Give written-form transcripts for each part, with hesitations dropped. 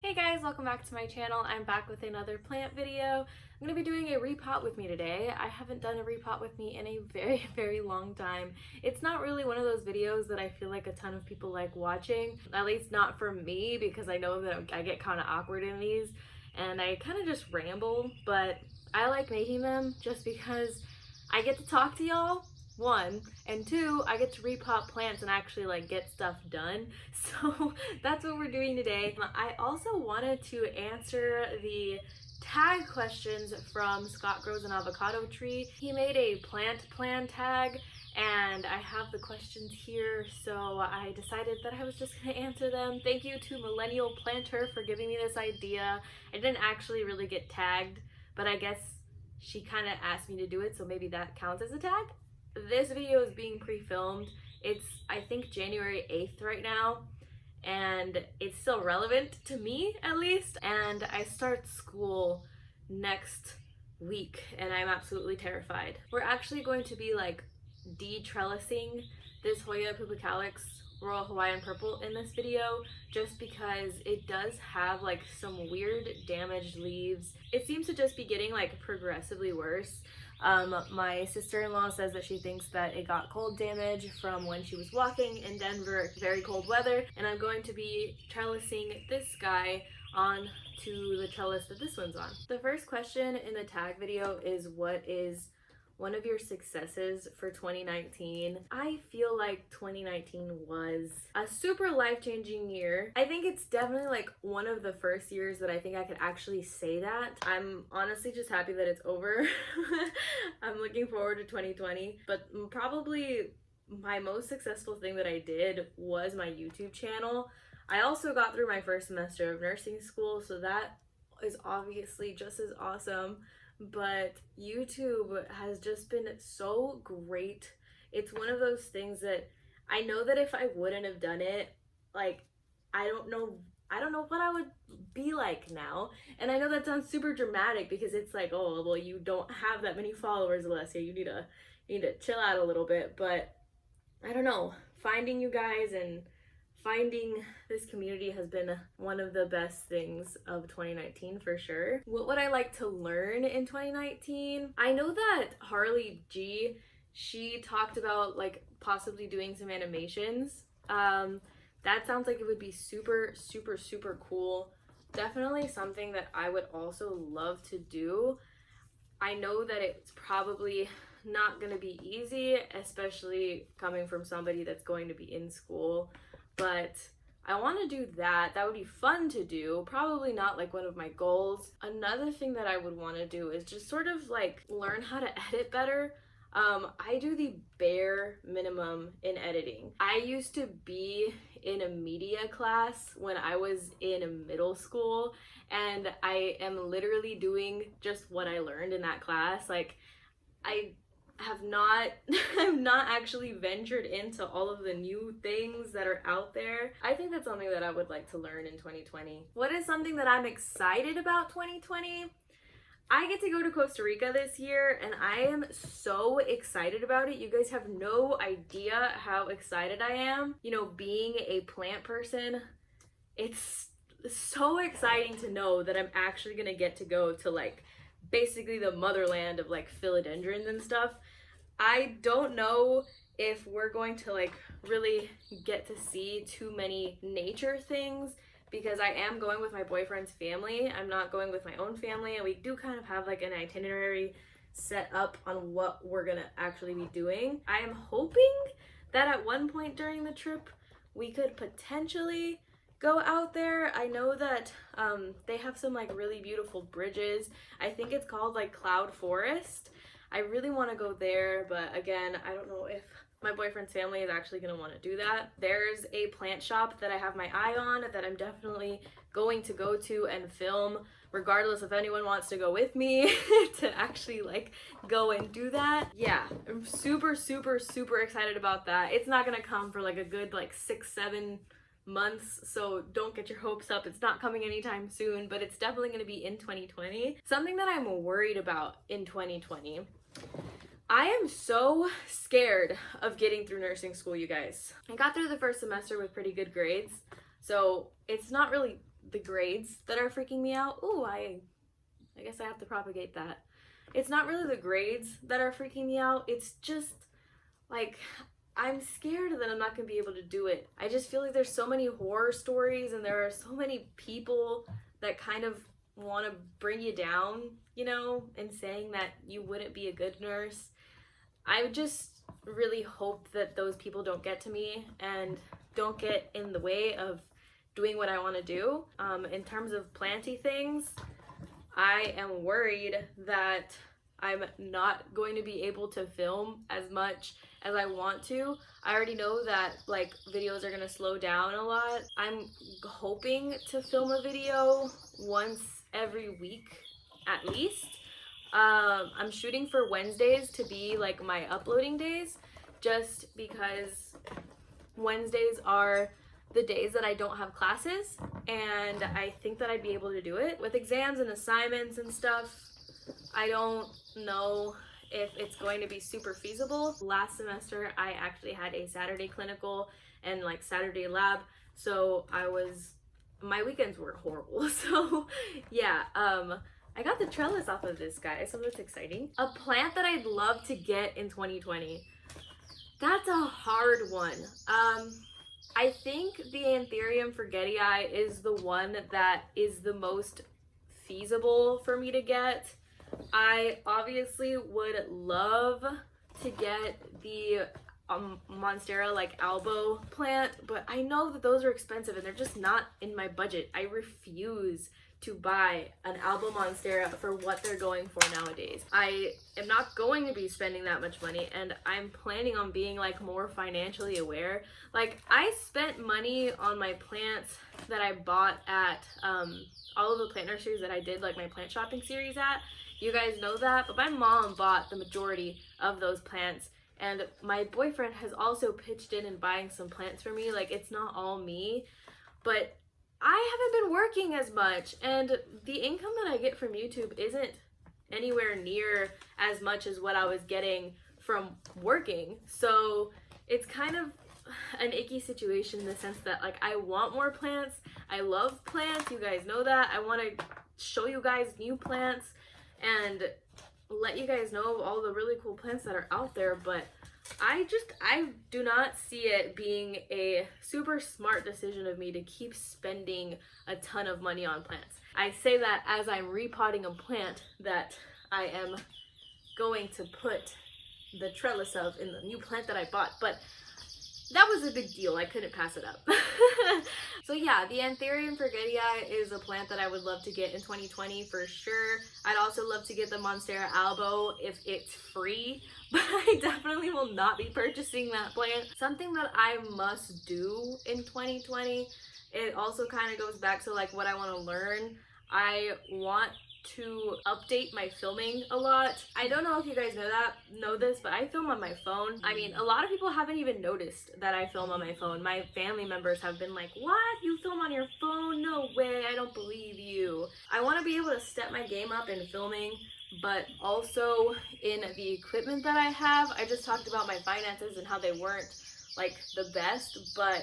Hey guys, welcome back to my channel. I'm back with another plant video. I'm going to be doing a repot with me today. I haven't done a repot with me in a very long time. It's not really one of those videos that I feel like a ton of people like watching, at least not for me, because I know that I get kind of awkward in these and I kind of just ramble, but I like making them just because I get to talk to y'all, one, and two, I get to repot plants and actually like get stuff done. So that's what we're doing today. I also wanted to answer the tag questions from Scott Grows an Avocado Tree. He made a plant plan tag and I have the questions here, so I decided that I was just gonna answer them. Thank you to Millennial Planter for giving me this idea. I didn't actually really get tagged, but I guess she kind of asked me to do it, so maybe that counts as a tag. This video is being pre-filmed. It's, I think, January 8th right now, and it's still relevant to me, at least. And I start school next week, and I'm absolutely terrified. We're actually going to be like de-trellising this Hoya pubicalyx Royal Hawaiian Purple in this video, just because it does have like some weird damaged leaves. It seems to just be getting like progressively worse. My sister-in-law says that she thinks that it got cold damage from when she was walking in Denver, very cold weather, and I'm going to be trellising this guy on to the trellis that this one's on. The first question in the tag video is, what is one of your successes for 2019? I feel like 2019 was a super life-changing year. I think it's definitely like one of the first years that I think I could actually say that. I'm honestly just happy that it's over. I'm looking forward to 2020, but probably my most successful thing that I did was my YouTube channel. I also got through my first semester of nursing school, so that is obviously just as awesome. But YouTube has just been so great. It's one of those things that I know that if I wouldn't have done it, like, I don't know what I would be like now. And I know that sounds super dramatic because it's like, oh, well, you don't have that many followers, Alessia. You need to chill out a little bit. But I don't know, finding you guys and finding this community has been one of the best things of 2019 for sure. What would I like to learn in 2019? I know that Harley G, she talked about like possibly doing some animations. That sounds like it would be super cool. Definitely something that I would also love to do. I know that it's probably not going to be easy, especially coming from somebody that's going to be in school. But I want to do that. That would be fun to do. Probably not like one of my goals. Another thing that I would want to do is just sort of like learn how to edit better. I do the bare minimum in editing. I used to be in a media class when I was in middle school, and I am literally doing just what I learned in that class. Like, I've not actually ventured into all of the new things that are out there. I think that's something that I would like to learn in 2020. What is something that I'm excited about 2020? I get to go to Costa Rica this year and I am so excited about it. You guys have no idea how excited I am. You know, being a plant person, it's so exciting to know that I'm actually gonna get to go to like basically the motherland of like philodendrons and stuff. I don't know if we're going to like really get to see too many nature things because I am going with my boyfriend's family. I'm not going with my own family, and we do kind of have like an itinerary set up on what we're gonna actually be doing. I am hoping that at one point during the trip we could potentially go out there. I know that they have some like really beautiful bridges. I think it's called like Cloud Forest. I really want to go there, but again, I don't know if my boyfriend's family is actually going to want to do that. There's a plant shop that I have my eye on that I'm definitely going to go to and film, regardless if anyone wants to go with me to actually like go and do that. Yeah, I'm super excited about that. It's not going to come for like a good like 6-7 months, so don't get your hopes up. It's not coming anytime soon, but it's definitely going to be in 2020. Something that I'm worried about in 2020, I am so scared of getting through nursing school, you guys. I got through the first semester with pretty good grades, so it's not really the grades that are freaking me out. Ooh, I guess I have to propagate that. It's not really the grades that are freaking me out. It's just like I'm scared that I'm not gonna be able to do it. I just feel like there's so many horror stories and there are so many people that kind of want to bring you down, you know, and saying that you wouldn't be a good nurse. I just really hope that those people don't get to me and don't get in the way of doing what I want to do. In terms of planty things, I am worried that I'm not going to be able to film as much as I want to. I already know that like videos are gonna slow down a lot. I'm hoping to film a video once every week at least. I'm shooting for Wednesdays to be like my uploading days, just because Wednesdays are the days that I don't have classes, and I think that I'd be able to do it. With exams and assignments and stuff, I don't know if it's going to be super feasible. Last semester I actually had a Saturday clinical and like Saturday lab, so my weekends were horrible. So yeah, I got the trellis off of this guy, so that's exciting. A plant that I'd love to get in 2020. That's a hard one. I think the Anthurium forgetii is the one that is the most feasible for me to get. I obviously would love to get the Monstera like Albo plant, but I know that those are expensive and they're just not in my budget. I refuse to buy an Albo Monstera for what they're going for nowadays. I am not going to be spending that much money, and I'm planning on being like more financially aware. Like I spent money on my plants that I bought at all of the plant nurseries that I did like my plant shopping series at. You guys know that, but my mom bought the majority of those plants, and my boyfriend has also pitched in and buying some plants for me. Like it's not all me, but I haven't been working as much, and the income that I get from YouTube isn't anywhere near as much as what I was getting from working. So it's kind of an icky situation in the sense that like I want more plants. I love plants, you guys know that. I want to show you guys new plants and let you guys know all the really cool plants that are out there, but I do not see it being a super smart decision of me to keep spending a ton of money on plants. I say that as I'm repotting a plant that I am going to put the trellis of in the new plant that I bought, but that was a big deal. I couldn't pass it up. So yeah, the Anthurium forgetii is a plant that I would love to get in 2020 for sure. I'd also love to get the Monstera Albo if it's free, but I definitely will not be purchasing that plant. Something that I must do in 2020, it also kind of goes back to like what I want to learn. I want to update my filming a lot. I don't know if you guys know this, but I film on my phone. I mean, a lot of people haven't even noticed that I film on my phone. My family members have been like, what? You film on your phone? No way, I don't believe you. I want to be able to step my game up in filming, but also in the equipment that I have. I just talked about my finances and how they weren't like the best, but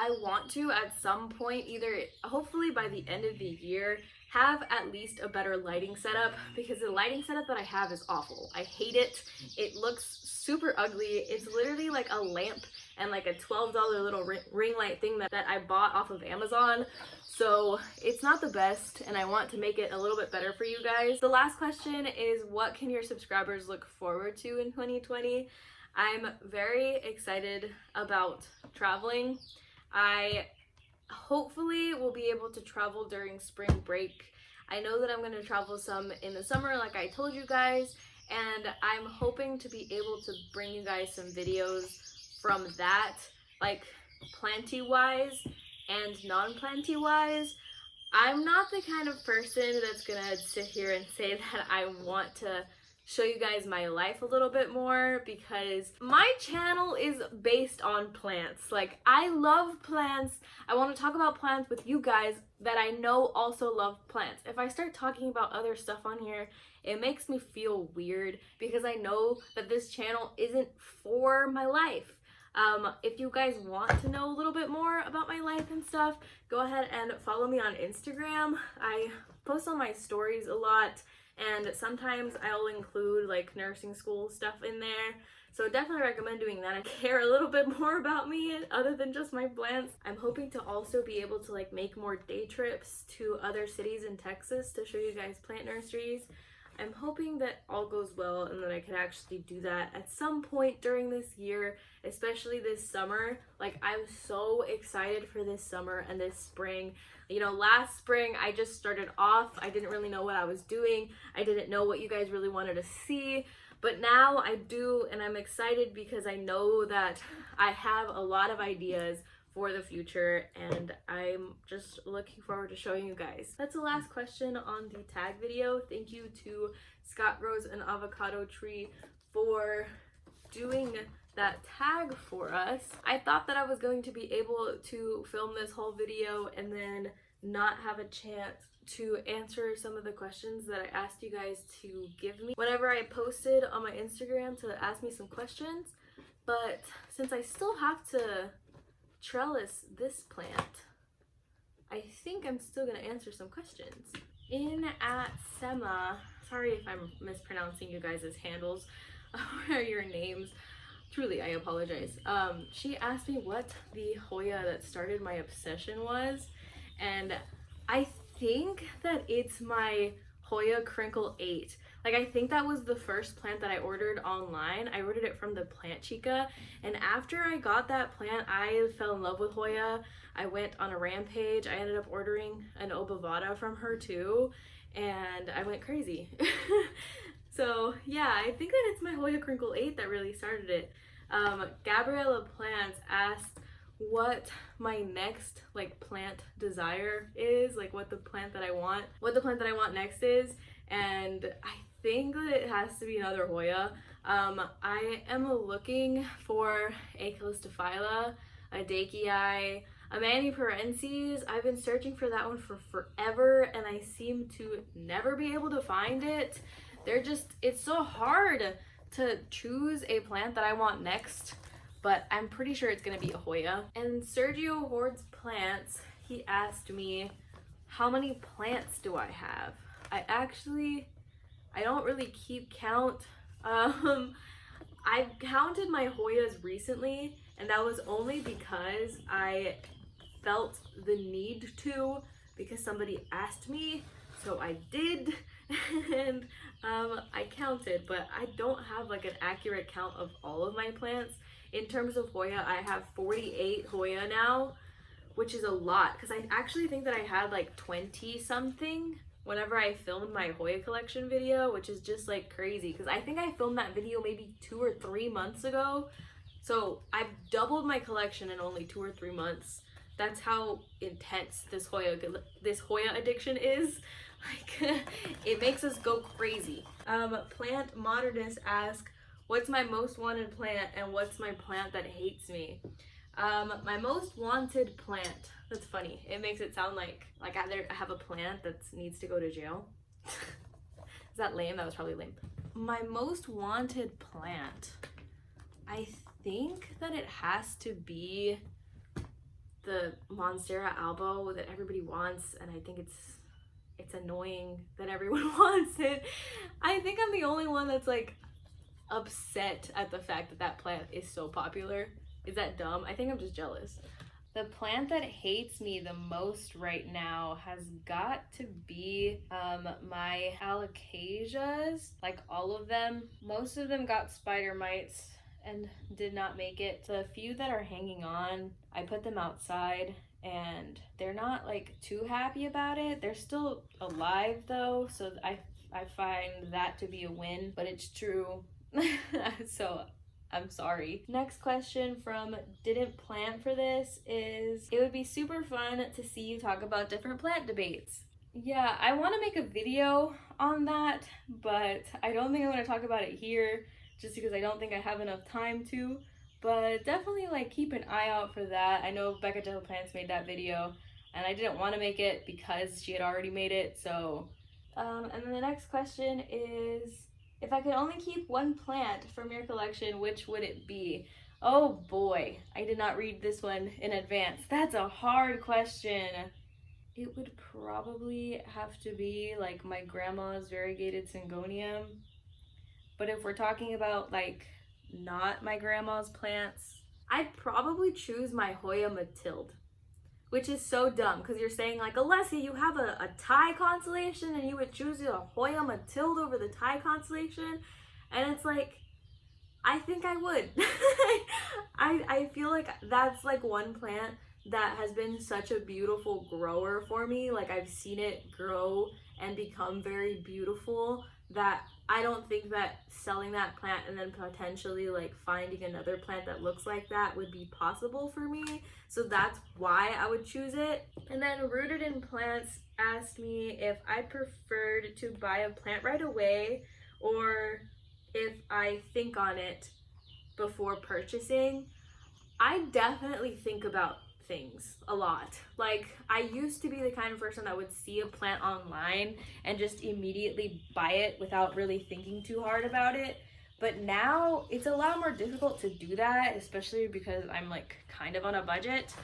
I want to at some point, either hopefully by the end of the year, have at least a better lighting setup, because the lighting setup that I have is awful. I hate it. It looks super ugly. It's literally like a lamp and like a $12 little ring light thing that I bought off of Amazon. So it's not the best, and I want to make it a little bit better for you guys. The last question is, what can your subscribers look forward to in 2020? I'm very excited about traveling. I hopefully will be able to travel during spring break. I know that I'm going to travel some in the summer like I told you guys, and I'm hoping to be able to bring you guys some videos from that, like planty wise and non-planty wise. I'm not the kind of person that's gonna sit here and say that I want to show you guys my life a little bit more, because my channel is based on plants. Like, I love plants. I want to talk about plants with you guys that I know also love plants. If I start talking about other stuff on here, it makes me feel weird, because I know that this channel isn't for my life. If you guys want to know a little bit more about my life and stuff, go ahead and follow me on Instagram. I post on my stories a lot, and sometimes I'll include like nursing school stuff in there. So definitely recommend doing that. I care a little bit more about me other than just my plants. I'm hoping to also be able to like make more day trips to other cities in Texas to show you guys plant nurseries. I'm hoping that all goes well and that I can actually do that at some point during this year, especially this summer. Like, I'm so excited for this summer and this spring. You know, last spring I just started off. I didn't really know what I was doing. I didn't know what you guys really wanted to see. But now I do, and I'm excited because I know that I have a lot of ideas for the future, and I'm just looking forward to showing you guys. That's the last question on the tag video. Thank you to Scott Grows an Avocado Tree for doing that tag for us. I thought that I was going to be able to film this whole video and then not have a chance to answer some of the questions that I asked you guys to give me whenever I posted on my Instagram to ask me some questions. But since I still have to trellis this plant, I think I'm still gonna answer some questions. In at Sema, sorry if I'm mispronouncing you guys' handles or your names, truly I apologize. She asked me what the Hoya that started my obsession was, and I think that it's my Hoya Crinkle 8. Like, I think that was the first plant that I ordered online. I ordered it from the Plant Chica, and after I got that plant, I fell in love with Hoya. I went on a rampage. I ended up ordering an Obovata from her too, and I went crazy. So yeah, I think that it's my Hoya Crinkle 8 that really started it. Gabriella Plants asked what my next like plant desire is, like what the plant that I want next is, and I think that it has to be another Hoya. I am looking for a Calistophylla, a Dakii, a Maniparensis. I've been searching for that one for forever, and I seem to never be able to find it. It's so hard to choose a plant that I want next, but I'm pretty sure it's gonna be a Hoya. And Sergio Hoards Plants, he asked me, how many plants do I have? I don't really keep count. I've counted my Hoyas recently, and that was only because I felt the need to, because somebody asked me, so I did. And I counted, but I don't have like an accurate count of all of my plants. In terms of Hoya, I have 48 Hoya now, which is a lot, because I actually think that I had like 20 something whenever I filmed my Hoya collection video, which is just like crazy, because I think I filmed that video maybe 2 or 3 months ago. So I've doubled my collection in only 2 or 3 months. That's how intense this Hoya addiction is. Like, it makes us go crazy. Plant Modernist asks, what's my most wanted plant and what's my plant that hates me? My most wanted plant, that's funny. It makes it sound like I have a plant that needs to go to jail. Is that lame? That was probably lame. My most wanted plant, I think that it has to be the Monstera albo that everybody wants, and I think it's annoying that everyone wants it. I think I'm the only one that's like upset at the fact that that plant is so popular. Is that dumb? I think I'm just jealous. The plant that hates me the most right now has got to be my alocasias, like all of them. Most of them got spider mites and did not make it. The few that are hanging on, I put them outside and they're not like too happy about it. They're still alive though, so I find that to be a win, but it's true. So I'm sorry. Next question from Didn't Plan for This is, it would be super fun to see you talk about different plant debates. Yeah, I want to make a video on that, but I don't think I'm going to talk about it here just because I don't think I have enough time to. But definitely like keep an eye out for that. I know Becca Del Plants made that video and I didn't want to make it because she had already made it. So, and then the next question is, if I could only keep one plant from your collection, which would it be? Oh boy, I did not read this one in advance. That's a hard question. It would probably have to be like my grandma's variegated syngonium. But if we're talking about like not my grandma's plants, I'd probably choose my Hoya Matilde, which is so dumb because you're saying like, Alessia, you have a Thai constellation and you would choose a Hoya Matilde over the Thai constellation. And it's like, I think I would. I feel like that's like one plant that has been such a beautiful grower for me. Like I've seen it grow and become very beautiful that I don't think that selling that plant and then potentially like finding another plant that looks like that would be possible for me. So that's why I would choose it. And then Rooted in Plants asked me if I preferred to buy a plant right away or if I think on it before purchasing. I definitely think about things a lot. Like I used to be the kind of person that would see a plant online and just immediately buy it without really thinking too hard about it. But now it's a lot more difficult to do that, especially because I'm like kind of on a budget.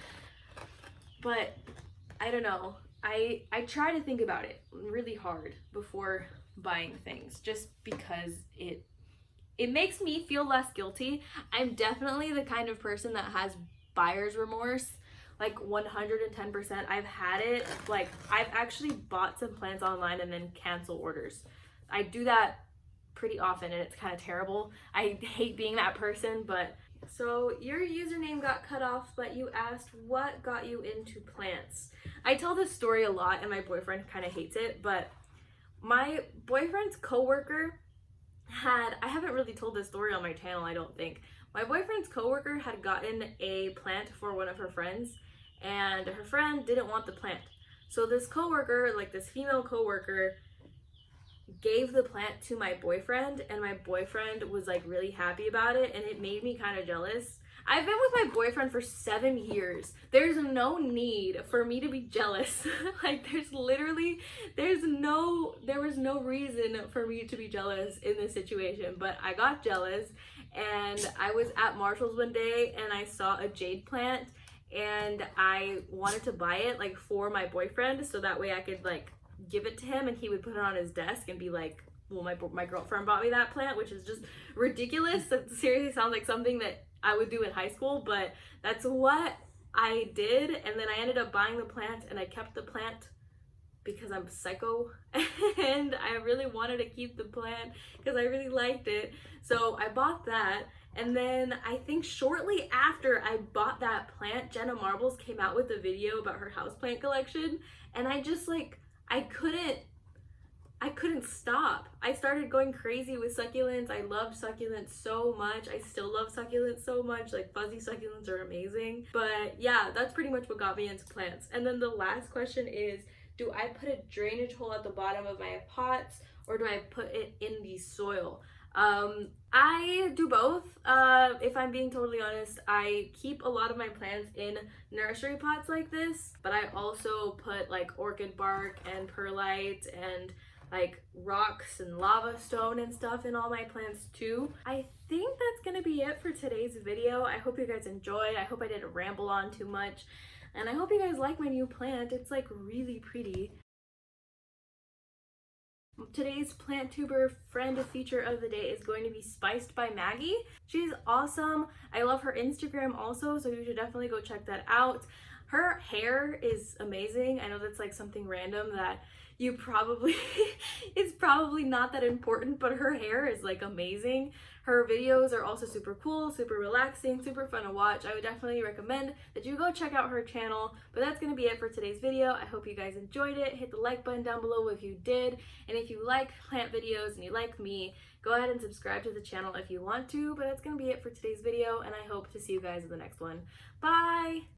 But I don't know. I try to think about it really hard before buying things just because it makes me feel less guilty. I'm definitely the kind of person that has buyer's remorse, like 110%. I've had it. Like I've actually bought some plants online and then cancel orders. I do that pretty often and it's kind of terrible. I hate being that person, but so your username got cut off, but you asked what got you into plants. I tell this story a lot and my boyfriend kind of hates it, but my boyfriend's coworker I haven't really told this story on my channel, I don't think. My boyfriend's coworker had gotten a plant for one of her friends and her friend didn't want the plant. So this coworker, like this female coworker, gave the plant to my boyfriend and my boyfriend was like really happy about it and it made me kind of jealous. I've been with my boyfriend for 7 years. There's no need for me to be jealous. Like there was no reason for me to be jealous in this situation, but I got jealous and I was at Marshall's one day and I saw a jade plant and I wanted to buy it like for my boyfriend so that way I could like give it to him and he would put it on his desk and be like, well, my girlfriend bought me that plant, which is just ridiculous. That seriously sounds like something that I would do in high school, but that's what I did. And then I ended up buying the plant and I kept the plant because I'm psycho and I really wanted to keep the plant because I really liked it. So I bought that. And then I think shortly after I bought that plant, Jenna Marbles came out with a video about her houseplant collection. And I just like, I couldn't stop. I started going crazy with succulents. I loved succulents so much. I still love succulents so much. Like fuzzy succulents are amazing. But yeah, that's pretty much what got me into plants. And then the last question is, do I put a drainage hole at the bottom of my pots or do I put it in the soil? I do both. If I'm being totally honest, I keep a lot of my plants in nursery pots like this, but I also put like orchid bark and perlite and like rocks and lava stone and stuff in all my plants too. I think that's gonna be it for today's video. I hope you guys enjoyed. I hope I didn't ramble on too much. And I hope you guys like my new plant. It's like really pretty. Today's plant tuber friend feature of the day is going to be Spiced by Maggie. She's awesome. I love her Instagram also, so you should definitely go check that out. Her hair is amazing. I know that's like something random that you probably, it's probably not that important, but her hair is like amazing. Her videos are also super cool, super relaxing, super fun to watch. I would definitely recommend that you go check out her channel. But that's going to be it for today's video. I hope you guys enjoyed it. Hit the like button down below if you did. And if you like plant videos and you like me, go ahead and subscribe to the channel if you want to. But that's going to be it for today's video, and I hope to see you guys in the next one. Bye!